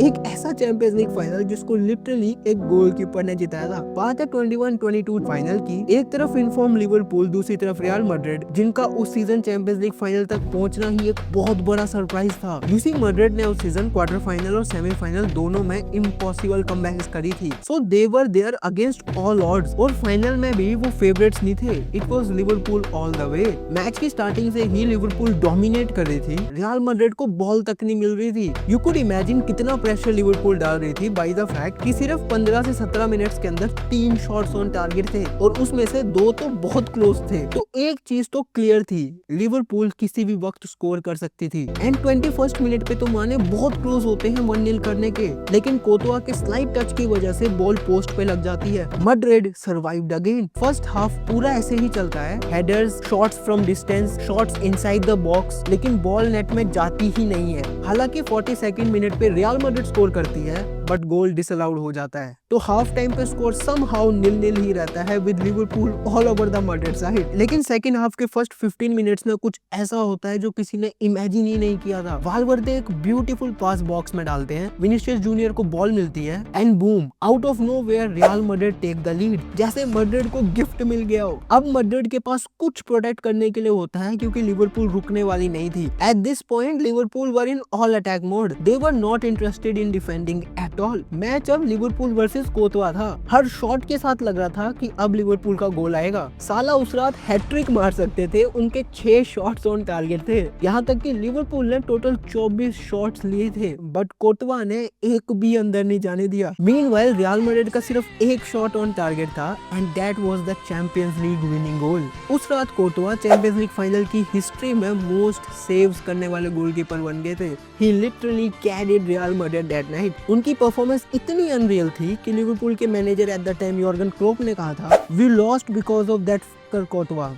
एक ऐसा champions League final जिसको लिटरली एक गोलकीपर ने जिताया था। बात है 21-22 फाइनल की। एक तरफ इनफॉर्म लिवरपूल, दूसरी तरफ रियल मैड्रिड, जिनका उस सीजन चैंपियंस लीग फाइनल तक पहुंचना ही एक बहुत बड़ा सरप्राइज था। यूसी मैड्रिड ने उस सीजन क्वार्टर फाइनल और सेमीफाइनल दोनों में इम्पॉसिबल कमबैक्स करी थी। So they were there against all odds और फाइनल में भी वो फेवरेट्स नहीं थे। It was Liverpool all the way. Match की स्टार्टिंग से ही लिवरपूल डोमिनेट कर रही थी। रियल मैड्रिड को बॉल तक नहीं मिल रही थी। यू कुड इमेजिन कितना प्रेशर लिवरपूल डाल रही थी बाय द फैक्ट कि सिर्फ 15 से 17 मिनट्स के अंदर 3 शॉट्स ऑन टारगेट थे और उसमें से 2 तो बहुत क्लोज थे। तो एक चीज तो क्लियर थी, लिवरपूल किसी भी वक्त स्कोर कर सकती थी। एंड 21st मिनट पे तो माने बहुत क्लोज होते हैं 1-0 करने के, लेकिन कोतवा के स्लाइड टच की वजह से बॉल पोस्ट पे लग जाती है। Madrid survived again. First half पूरा ऐसे ही चलता है, headers, shots from distance, shots inside the box, लेकिन बॉल नेट में जाती ही नहीं है। हालांकि 42nd मिनट पे रियल मैड्रिड स्कोर करती है बट गोल डिसअलाउड हो जाता है। तो हाफ टाइम पे स्कोर समहाउ 0-0 ही रहता है with Liverpool all over the Madrid side. लेकिन सेकंड हाफ के फर्स्ट 15 मिनट्स में कुछ ऐसा होता है जो किसी ने इमेजिन ही नहीं किया था। वाल्वर्दे एक ब्यूटीफुल पास बॉक्स में डालते हैं, विनीसियस जूनियर को बॉल मिलती है and boom, out of nowhere Real Madrid take the lead, जैसे मैड्रिड को गिफ्ट मिल गया हो। अब मैड्रिड के पास कुछ प्रोटेक्ट करने के लिए होता है क्योंकि लिवरपूल रुकने वाली नहीं थी। At this point Liverpool were in all attack mode. They were not interested in defending at all. Match अब लिवरपूल वर्सेस कोतवा था। हर शॉट के साथ लग रहा था कि अब लिवरपूल का गोल आएगा। साला उस रात हैट्रिक मार सकते थे, उनके 6 शॉट्स ऑन टारगेट थे। यहाँ तक कि लिवरपूल ने टोटल 24 शॉट्स लिए थे बट कोतवा ने एक भी अंदर नहीं जाने दिया। मीनवाइल रियल मैड्रिड का सिर्फ एक शॉट ऑन टारगेट था and that was the Champions League winning goal. उस रात कोतवा चैंपियंस लीग फाइनल की हिस्ट्री में मोस्ट सेव्स करने वाले गोलकीपर बन गए थे। He literally carried Real Madrid that night. उनकी परफॉर्मेंस इतनी अनरियल थी कि लिवरपूल के manager at the time Jürgen Klopp ने कहा था, we lost because of that कोतवा।